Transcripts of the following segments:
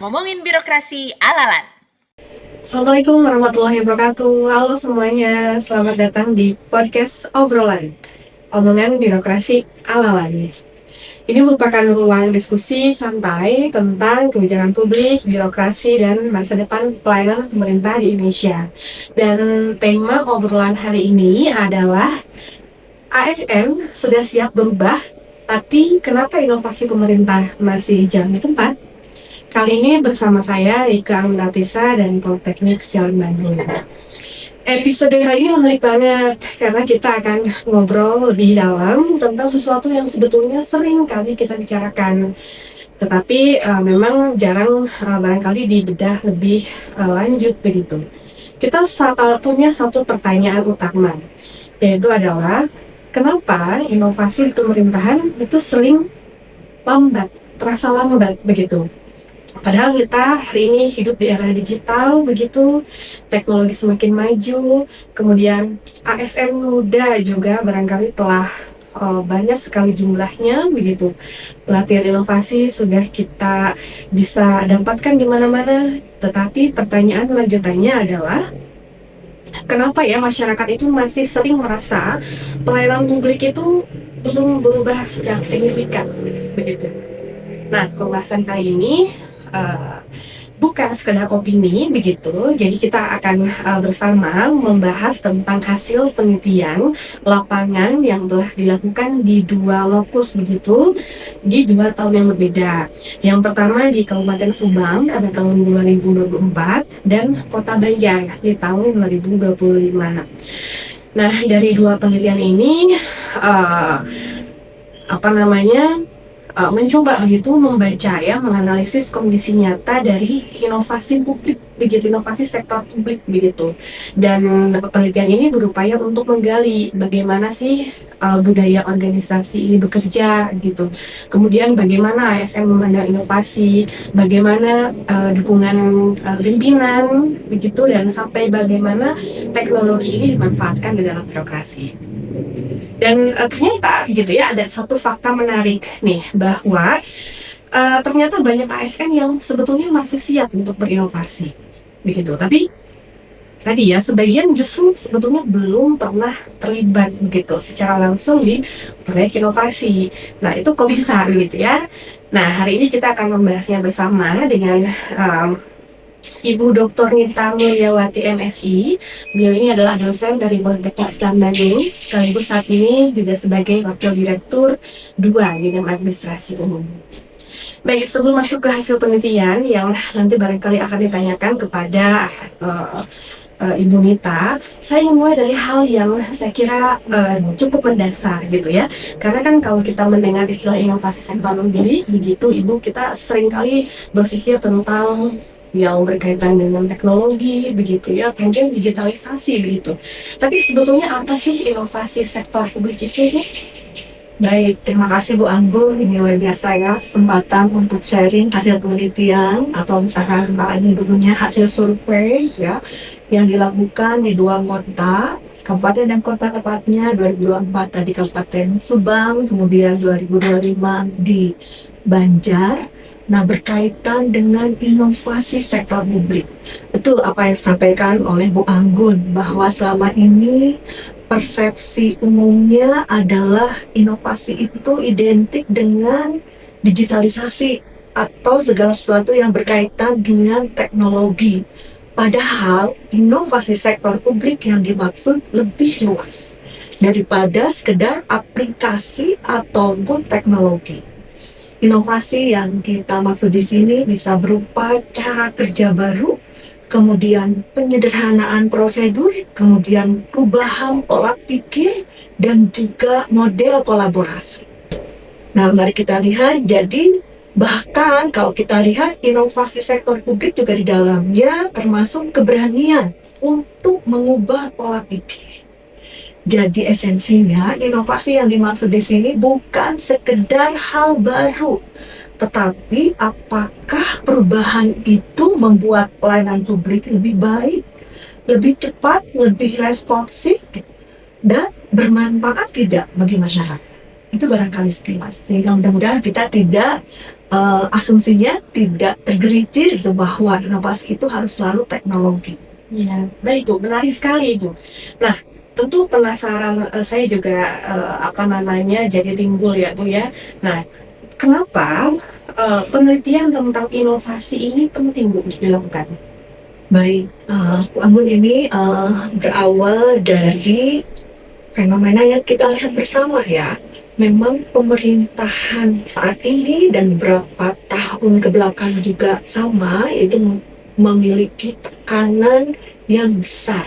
ngomongin birokrasi ala-lan. Assalamualaikum warahmatullahi wabarakatuh. Halo semuanya, selamat datang di podcast Obrolan, omongan birokrasi ala-lan. Ini merupakan ruang diskusi santai tentang kebijakan publik, birokrasi, dan masa depan pelayanan pemerintah di Indonesia. Dan tema obrolan hari ini adalah ASN sudah siap berubah, tapi kenapa inovasi pemerintah masih jalan di tempat? Kali ini bersama saya Rika Anulatisa dan Politeknik Jalan Bandung. Episode kali ini menarik banget karena kita akan ngobrol lebih dalam tentang sesuatu yang sebetulnya sering kali kita bicarakan, tetapi memang jarang barangkali dibedah lebih lanjut begitu. Kita punya satu pertanyaan utama, yaitu adalah kenapa inovasi di pemerintahan itu sering terasa lambat begitu. Padahal kita hari ini hidup di era digital begitu, teknologi semakin maju, kemudian ASN muda juga barangkali telah banyak sekali jumlahnya begitu. Pelatihan inovasi sudah kita bisa dapatkan di mana-mana, tetapi pertanyaan lanjutannya adalah kenapa ya masyarakat itu masih sering merasa pelayanan publik itu belum berubah secara signifikan begitu. Nah, pembahasan kali ini bukan sekedar opini begitu, jadi kita akan bersama membahas tentang hasil penelitian lapangan yang telah dilakukan di dua lokus begitu, di 2 tahun yang berbeda. Yang pertama di Kabupaten Subang pada tahun 2024 dan Kota Banjar di tahun 2025. Nah, dari dua penelitian ini mencoba begitu membaca ya, menganalisis kondisi nyata dari inovasi publik begitu, inovasi sektor publik begitu. Dan penelitian ini berupaya untuk menggali bagaimana sih budaya organisasi ini bekerja gitu. Kemudian bagaimana ASN memandang inovasi, bagaimana dukungan pimpinan begitu, dan sampai bagaimana teknologi ini dimanfaatkan di dalam birokrasi. Dan ternyata gitu ya, ada satu fakta menarik nih bahwa ternyata banyak ASN yang sebetulnya masih siap untuk berinovasi begitu. Tapi tadi ya, sebagian justru sebetulnya belum pernah terlibat begitu secara langsung di proyek inovasi. Nah, itu kok bisa gitu ya. Nah, hari ini kita akan membahasnya bersama dengan Ibu Dr. Nita Mulyawati MSI. Beliau ini adalah dosen dari Politeknik Jalan Bandung, sekaligus saat ini juga sebagai Wakil Direktur 2 Bidang Administrasi Umum. Baik, sebelum masuk ke hasil penelitian yang nanti barangkali akan ditanyakan kepada Ibu Nita, saya ingin mulai dari hal yang saya kira cukup mendasar gitu ya. Karena kan kalau kita mendengar istilah inovasi sektor publik begitu, Ibu, kita seringkali berpikir tentang yang berkaitan dengan teknologi begitu ya, kemudian digitalisasi begitu. Tapi sebetulnya apa sih inovasi sektor publik itu? Baik, terima kasih Bu Anggun. Ini luar biasa ya, kesempatan untuk sharing hasil penelitian atau misalkan ini dulunya hasil survei ya yang dilakukan di 2 kota, kabupaten dan kota tepatnya 2024 tadi Kabupaten Subang, kemudian 2025 di Banjar. Nah, berkaitan dengan inovasi sektor publik. Betul apa yang disampaikan oleh Bu Anggun, bahwa selama ini persepsi umumnya adalah inovasi itu identik dengan digitalisasi atau segala sesuatu yang berkaitan dengan teknologi. Padahal inovasi sektor publik yang dimaksud lebih luas daripada sekedar aplikasi ataupun teknologi. Inovasi yang kita maksud di sini bisa berupa cara kerja baru, kemudian penyederhanaan prosedur, kemudian perubahan pola pikir, dan juga model kolaborasi. Nah, mari kita lihat, jadi bahkan kalau kita lihat inovasi sektor publik juga di dalamnya termasuk keberanian untuk mengubah pola pikir. Jadi esensinya inovasi yang dimaksud di sini bukan sekedar hal baru, tetapi apakah perubahan itu membuat pelayanan publik lebih baik, lebih cepat, lebih responsif, dan bermanfaat tidak bagi masyarakat. Itu barangkali sekilas. Sehingga mudah-mudahan kita tidak asumsinya tidak tergelincir gitu bahwa inovasi itu harus selalu teknologi. Ya, baik Bu, menarik sekali Bu. Nah, tentu penasaran saya juga jadi timbul ya Bu ya. Nah, kenapa penelitian tentang inovasi ini penting Bu untuk dilakukan? Baik, Bu Anggun, ini berawal dari fenomena yang kita lihat bersama ya. Memang pemerintahan saat ini dan beberapa tahun kebelakang juga sama, yaitu memiliki tekanan yang besar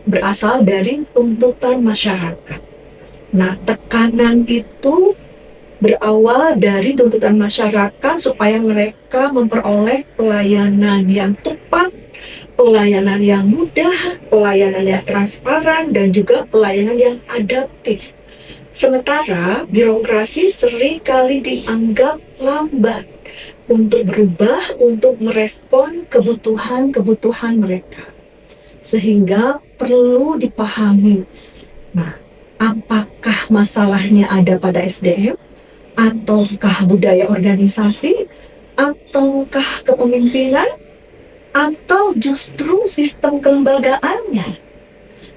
berasal dari tuntutan masyarakat. Nah, tekanan itu berawal dari tuntutan masyarakat supaya mereka memperoleh pelayanan yang tepat, pelayanan yang mudah, pelayanan yang transparan, dan juga pelayanan yang adaptif. Sementara birokrasi seringkali dianggap lambat untuk berubah, untuk merespon kebutuhan-kebutuhan mereka. Sehingga perlu dipahami, nah, apakah masalahnya ada pada SDM, ataukah budaya organisasi, ataukah kepemimpinan, atau justru sistem kelembagaannya.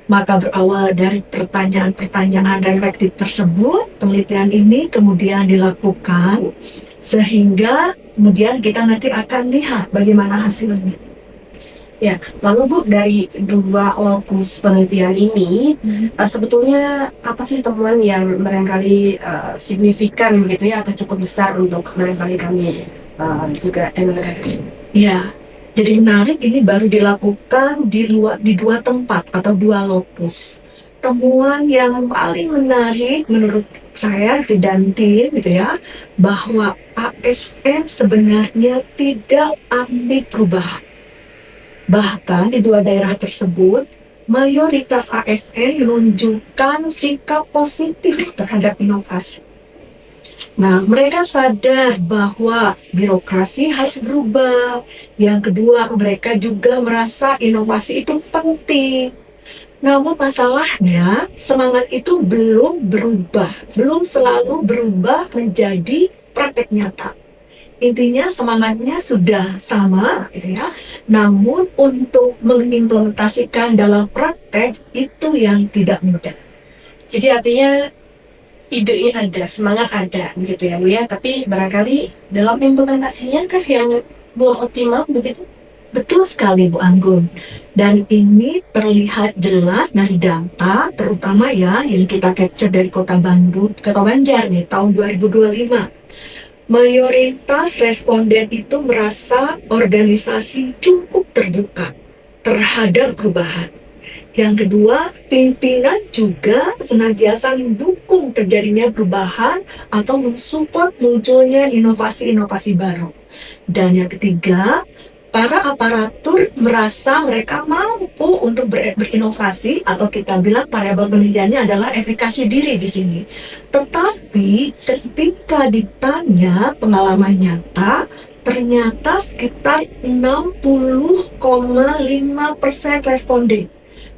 Maka berawal dari pertanyaan-pertanyaan reflektif tersebut, penelitian ini kemudian dilakukan sehingga kemudian kita nanti akan lihat bagaimana hasilnya. Ya, lalu Bu, dari dua lokus penelitian ini, sebetulnya apa sih temuan yang barangkali signifikan begitu ya, atau cukup besar untuk barangkali kami juga dengarkan? Ya, jadi menarik, ini baru dilakukan di dua tempat atau dua lokus. Temuan yang paling menarik menurut saya dan tim gitu ya, bahwa ASN sebenarnya tidak anti perubahan. Bahkan di dua daerah tersebut, mayoritas ASN menunjukkan sikap positif terhadap inovasi. Nah, mereka sadar bahwa birokrasi harus berubah. Yang kedua, mereka juga merasa inovasi itu penting. Namun masalahnya, semangat itu belum berubah, belum selalu berubah menjadi praktek nyata. Intinya semangatnya sudah sama, gitu ya. Namun untuk mengimplementasikan dalam praktek itu yang tidak mudah. Jadi artinya idenya ada, semangat ada, begitu ya Bu ya. Tapi barangkali dalam implementasinya kan yang belum optimal begitu. Betul sekali Bu Anggun. Dan ini terlihat jelas dari data, terutama ya yang kita capture dari Kota Banjar nih tahun 2025. Mayoritas responden itu merasa organisasi cukup terbuka terhadap perubahan. Yang kedua, pimpinan juga senantiasa mendukung terjadinya perubahan atau mensupport munculnya inovasi-inovasi baru. Dan yang ketiga, para aparatur merasa mereka mampu untuk berinovasi, atau kita bilang variabel penelitiannya adalah efikasi diri di sini. Tetapi ketika ditanya pengalaman nyata, ternyata sekitar 60,5% responden,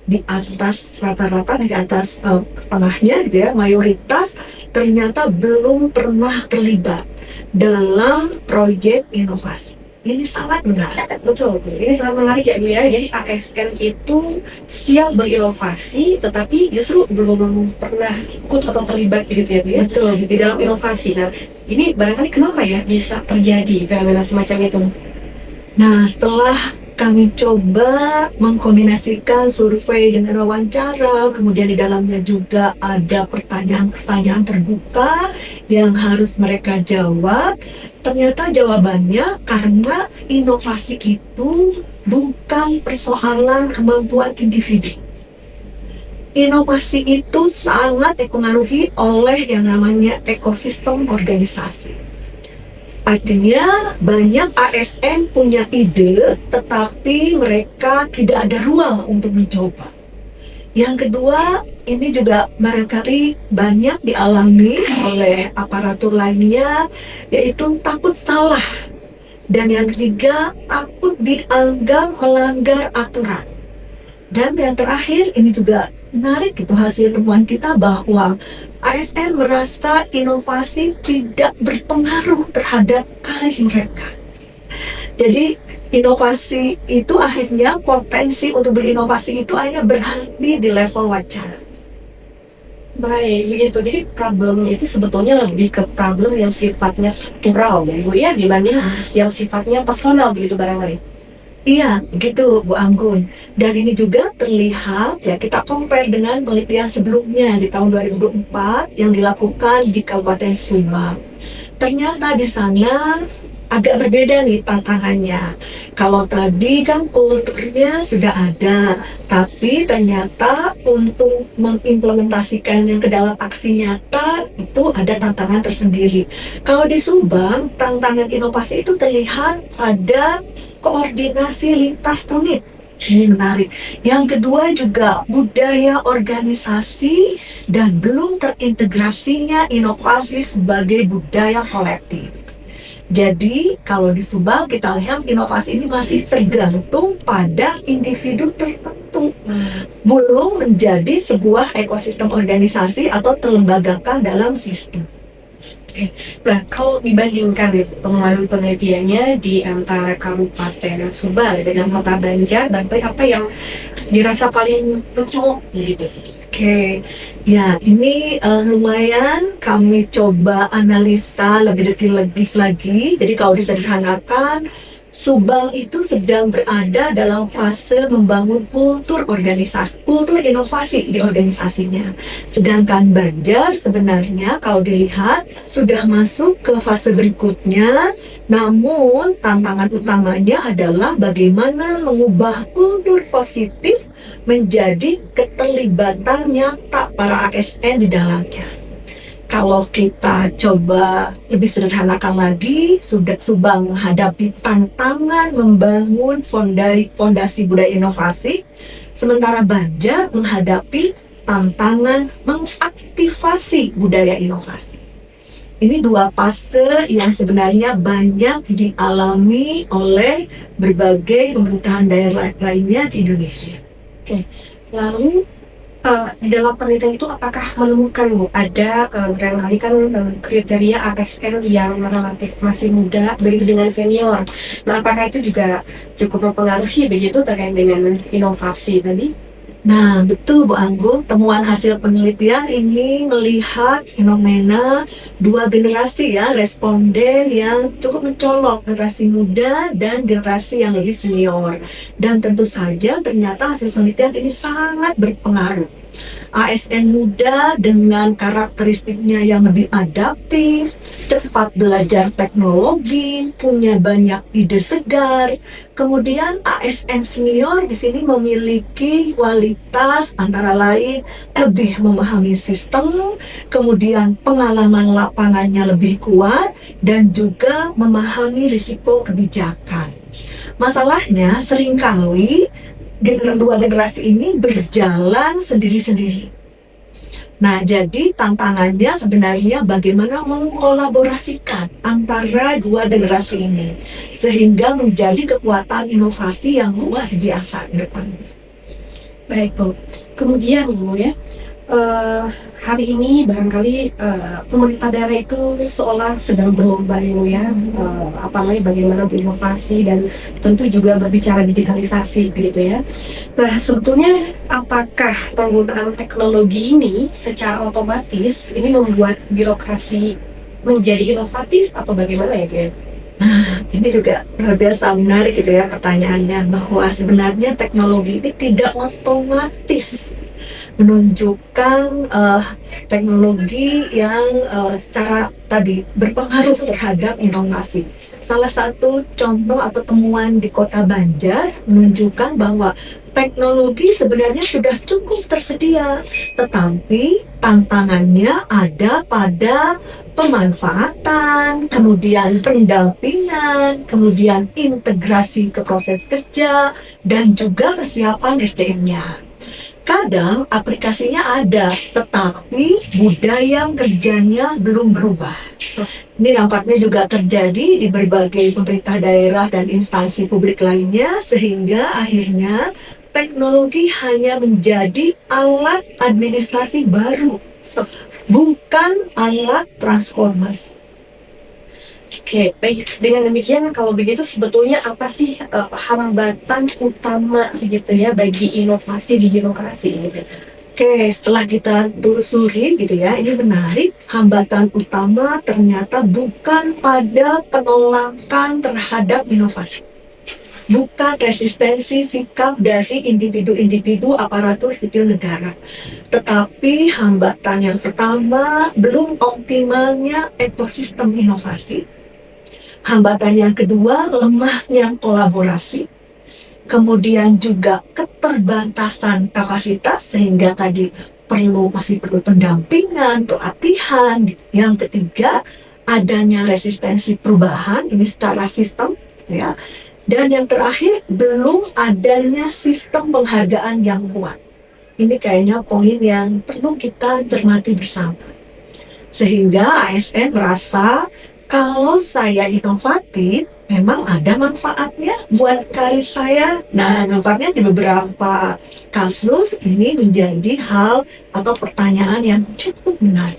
di atas rata-rata, di atas setengahnya gitu ya, mayoritas ternyata belum pernah terlibat dalam proyek inovasi. Ini sangat menarik. Betul, ini sangat menarik ya Bu ya. Jadi ASN itu siap berinovasi, tetapi justru belum pernah ikut atau terlibat gitu ya Bu ya, Betul, di dalam inovasi. Nah, ini barangkali kenapa ya bisa terjadi fenomena semacam itu? Nah, setelah kami coba mengkombinasikan survei dengan wawancara, kemudian di dalamnya juga ada pertanyaan-pertanyaan terbuka yang harus mereka jawab. Ternyata jawabannya karena inovasi itu bukan persoalan kemampuan individu. Inovasi itu sangat dipengaruhi oleh yang namanya ekosistem organisasi. Artinya banyak ASN punya ide, tetapi mereka tidak ada ruang untuk mencoba. Yang kedua, ini juga barangkali banyak dialami oleh aparatur lainnya, yaitu takut salah. Dan yang ketiga, takut dianggap melanggar aturan. Dan yang terakhir, ini juga menarik gitu hasil temuan kita bahwa ASN merasa inovasi tidak berpengaruh terhadap karir mereka. Jadi inovasi itu akhirnya, potensi untuk berinovasi itu hanya berhenti di level wacana. Baik, begitu. Jadi problemnya itu sebetulnya lebih ke problem yang sifatnya struktural ya Bu ya, dibanding yang sifatnya personal begitu barangkali. Iya, gitu Bu Anggun. Dan ini juga terlihat ya, kita compare dengan penelitian sebelumnya di tahun 2024 yang dilakukan di Kabupaten Subang. Ternyata di sana agak berbeda nih tantangannya. Kalau tadi kan kulturnya sudah ada, tapi ternyata untuk mengimplementasikannya ke dalam aksi nyata itu ada tantangan tersendiri. Kalau di Subang, tantangan inovasi itu terlihat pada koordinasi lintas unit. Ini menarik. Yang kedua juga budaya organisasi dan belum terintegrasinya inovasi sebagai budaya kolektif. Jadi kalau di Subang kita lihat inovasi ini masih tergantung pada individu tertentu, belum menjadi sebuah ekosistem organisasi atau terlembagakan dalam sistem. Nah, kalau dibandingkan nih, temuan penelitiannya di antara Kabupaten Subang dengan Kota Banjar, dan apa yang dirasa paling mencolok gitu? Oke, ya ini lumayan kami coba analisa lebih detail lagi. Jadi kalau disederhanakan, Subang itu sedang berada dalam fase membangun kultur organisasi, kultur inovasi di organisasinya. Sedangkan Banjar sebenarnya kalau dilihat sudah masuk ke fase berikutnya, namun tantangan utamanya adalah bagaimana mengubah kultur positif menjadi keterlibatan nyata para ASN di dalamnya. Kalau kita coba lebih sederhanakan lagi, sudah Subang menghadapi tantangan membangun fondasi budaya inovasi, sementara Banjar menghadapi tantangan mengaktifasi budaya inovasi. Ini dua fase yang sebenarnya banyak dialami oleh berbagai pemerintahan daerah lainnya di Indonesia. Lalu di dalam penelitian itu apakah menemukan Bu ada barangkali kan kriteria ASN yang relatif masih muda begitu dengan senior. Nah, apakah itu juga cukup mempengaruhi begitu terkait dengan inovasi tadi? Nah, betul Bu Anggun, temuan hasil penelitian ini melihat fenomena dua generasi ya, responden yang cukup mencolok, generasi muda dan generasi yang lebih senior. Dan tentu saja ternyata hasil penelitian ini sangat berpengaruh. ASN muda dengan karakteristiknya yang lebih adaptif, cepat belajar teknologi, punya banyak ide segar. Kemudian ASN senior di sini memiliki kualitas antara lain lebih memahami sistem, kemudian pengalaman lapangannya lebih kuat, dan juga memahami risiko kebijakan. Masalahnya seringkali dua generasi ini berjalan sendiri-sendiri. Nah, jadi tantangannya sebenarnya bagaimana mengkolaborasikan antara dua generasi ini sehingga menjadi kekuatan inovasi yang luar biasa ke depan. Baik Bu, kemudian Bu ya, hari ini barangkali pemerintah daerah itu seolah sedang berlomba ya, bagaimana berinovasi dan tentu juga berbicara digitalisasi gitu ya. Nah, sebetulnya apakah penggunaan teknologi ini secara otomatis ini membuat birokrasi menjadi inovatif atau bagaimana ya Bu? Ini juga luar biasa menarik gitu ya pertanyaannya, bahwa sebenarnya teknologi ini tidak otomatis menunjukkan teknologi yang secara tadi berpengaruh terhadap inovasi. Salah satu contoh atau temuan di Kota Banjar menunjukkan bahwa teknologi sebenarnya sudah cukup tersedia, tetapi tantangannya ada pada pemanfaatan, kemudian pendampingan, kemudian integrasi ke proses kerja, dan juga kesiapan SDM-nya. Kadang aplikasinya ada, tetapi budaya kerjanya belum berubah. Ini nampaknya juga terjadi di berbagai pemerintah daerah dan instansi publik lainnya, sehingga akhirnya teknologi hanya menjadi alat administrasi baru, bukan alat transformasi. Oke, baik. Dengan demikian, kalau begitu sebetulnya apa sih hambatan utama gitu ya bagi inovasi di birokrasi gitu? Oke, setelah kita telusuri gitu ya, ini menarik. Hambatan utama ternyata bukan pada penolakan terhadap inovasi. Bukan resistensi sikap dari individu-individu aparatur sipil negara. Tetapi hambatan yang pertama, belum optimalnya ekosistem inovasi. Hambatan yang kedua, lemahnya kolaborasi. Kemudian juga keterbatasan kapasitas, sehingga tadi masih perlu pendampingan, pelatihan. Yang ketiga, adanya resistensi perubahan, ini secara sistem, gitu ya. Dan yang terakhir, belum adanya sistem penghargaan yang kuat. Ini kayaknya poin yang perlu kita cermati bersama. Sehingga ASN merasa kalau saya inovatif, memang ada manfaatnya buat karir saya. Nah, nampaknya di beberapa kasus ini menjadi hal atau pertanyaan yang cukup menarik.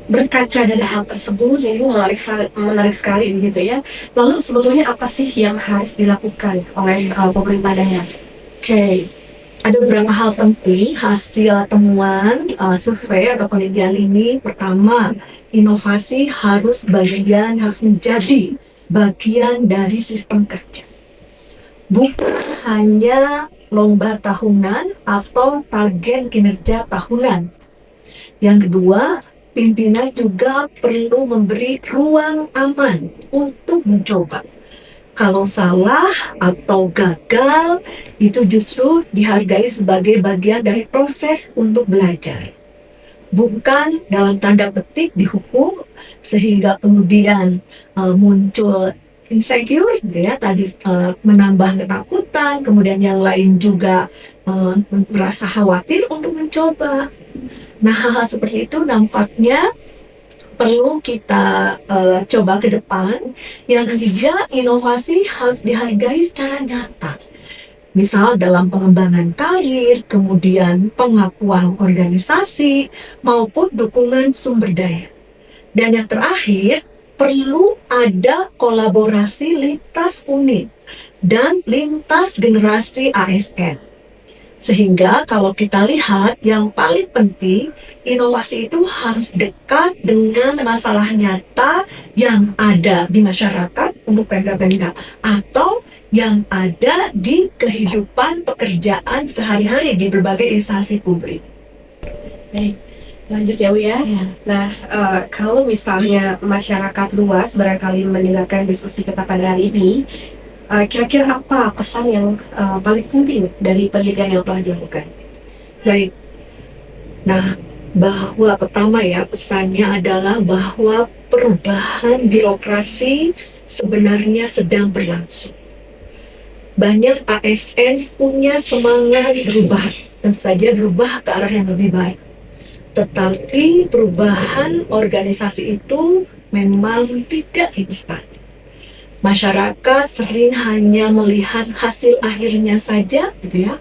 Berkaca dari hal tersebut, jadi menarik sekali begitu ya. Lalu sebetulnya apa sih yang harus dilakukan oleh pemerintah daerah? Oke, ada beberapa hal penting hasil temuan survei atau penelitian ini. Pertama, inovasi harus menjadi bagian dari sistem kerja. Bukan hanya lomba tahunan atau target kinerja tahunan. Yang kedua, pimpinan juga perlu memberi ruang aman untuk mencoba. Kalau salah atau gagal, itu justru dihargai sebagai bagian dari proses untuk belajar. Bukan dalam tanda petik dihukum, sehingga kemudian muncul insecure, gitu ya, tadi menambah ketakutan, kemudian yang lain juga merasa khawatir untuk mencoba. Nah, hal-hal seperti itu nampaknya perlu kita coba ke depan. Yang ketiga, inovasi harus dihargai secara nyata. Misal dalam pengembangan karir, kemudian pengakuan organisasi, maupun dukungan sumber daya. Dan yang terakhir, perlu ada kolaborasi lintas unit dan lintas generasi ASN. Sehingga kalau kita lihat, yang paling penting, inovasi itu harus dekat dengan masalah nyata yang ada di masyarakat untuk Pemda-Pemda, atau yang ada di kehidupan pekerjaan sehari-hari di berbagai instansi publik. Baik, lanjut ya Uya. Ya. Nah, kalau misalnya masyarakat luas barangkali mendengarkan diskusi kita pada hari ini, kira-kira apa pesan yang paling penting dari penelitian yang telah dilakukan? Baik. Nah, bahwa pertama ya, pesannya adalah bahwa perubahan birokrasi sebenarnya sedang berlangsung. Banyak ASN punya semangat berubah, tentu saja berubah ke arah yang lebih baik. Tetapi perubahan organisasi itu memang tidak instan. Masyarakat sering hanya melihat hasil akhirnya saja, gitu ya.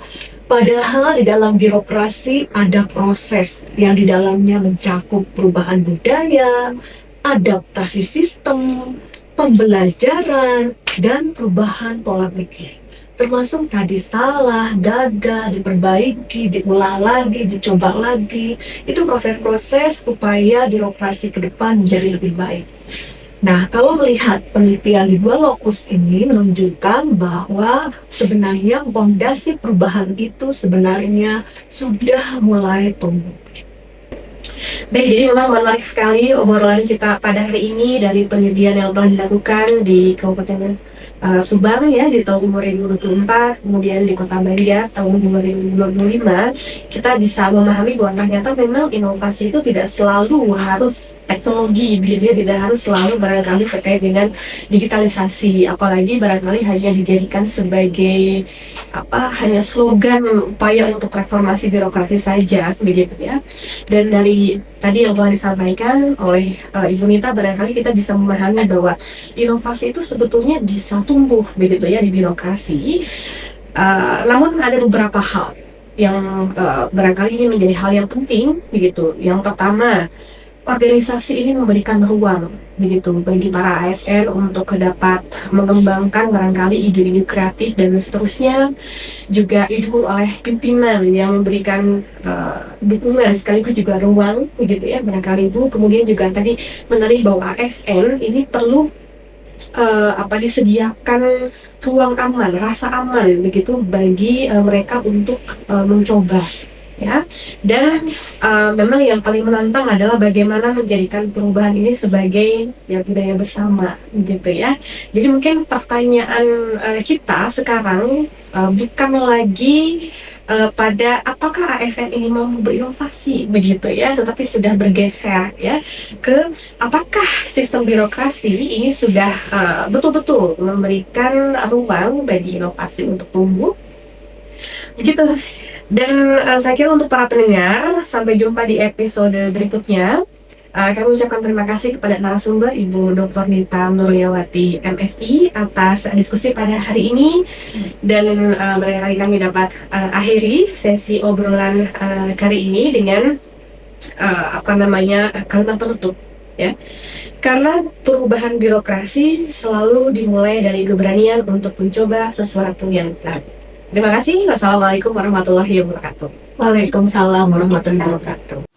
Padahal di dalam birokrasi ada proses yang di dalamnya mencakup perubahan budaya, adaptasi sistem, pembelajaran, dan perubahan pola pikir. Termasuk tadi salah, gagal, diperbaiki, diulang lagi, dicoba lagi. Itu proses-proses supaya birokrasi ke depan menjadi lebih baik. Nah, kalau melihat penelitian di dua lokus ini menunjukkan bahwa sebenarnya fondasi perubahan itu sebenarnya sudah mulai tumbuh. Baik, jadi memang menarik sekali obrolan kita pada hari ini dari penelitian yang telah dilakukan di Kabupaten Subang ya di tahun 2024, kemudian di Kota Banjar tahun 2025. Kita bisa memahami bahwa ternyata memang inovasi itu tidak selalu harus teknologi, begitu ya, tidak harus selalu barangkali terkait dengan digitalisasi, apalagi barangkali hanya dijadikan sebagai hanya slogan upaya untuk reformasi birokrasi saja, begitu ya. Dan dari tadi yang telah disampaikan oleh Ibu Nita, barangkali kita bisa memahami bahwa inovasi itu sebetulnya bisa tumbuh begitu ya di birokrasi Namun ada beberapa hal yang barangkali ini menjadi hal yang penting begitu. Yang pertama, organisasi ini memberikan ruang begitu bagi para ASN untuk dapat mengembangkan barangkali ide-ide kreatif dan seterusnya, juga didukung oleh pimpinan yang memberikan dukungan sekaligus juga ruang begitu ya barangkali Bu. Kemudian juga tadi menarik bahwa ASN ini perlu disediakan ruang aman, rasa aman begitu bagi mereka untuk mencoba ya. Dan memang yang paling menantang adalah bagaimana menjadikan perubahan ini sebagai ya budaya bersama gitu ya. Jadi mungkin pertanyaan kita sekarang bukan lagi pada apakah ASN ini mau berinovasi begitu ya, tetapi sudah bergeser ya ke apakah sistem birokrasi ini sudah betul-betul memberikan ruang bagi inovasi untuk tumbuh begitu. Dan saya kira untuk para pendengar, sampai jumpa di episode berikutnya. Kami ucapkan terima kasih kepada narasumber Ibu Dr. Nita Nurliawati MSI atas diskusi pada hari ini. Dan barangkali kami dapat akhiri sesi obrolan kali ini dengan kalimat penutup ya. Karena perubahan birokrasi selalu dimulai dari keberanian untuk mencoba sesuatu yang baru. Terima kasih. Wassalamualaikum warahmatullahi wabarakatuh. Waalaikumsalam warahmatullahi wabarakatuh.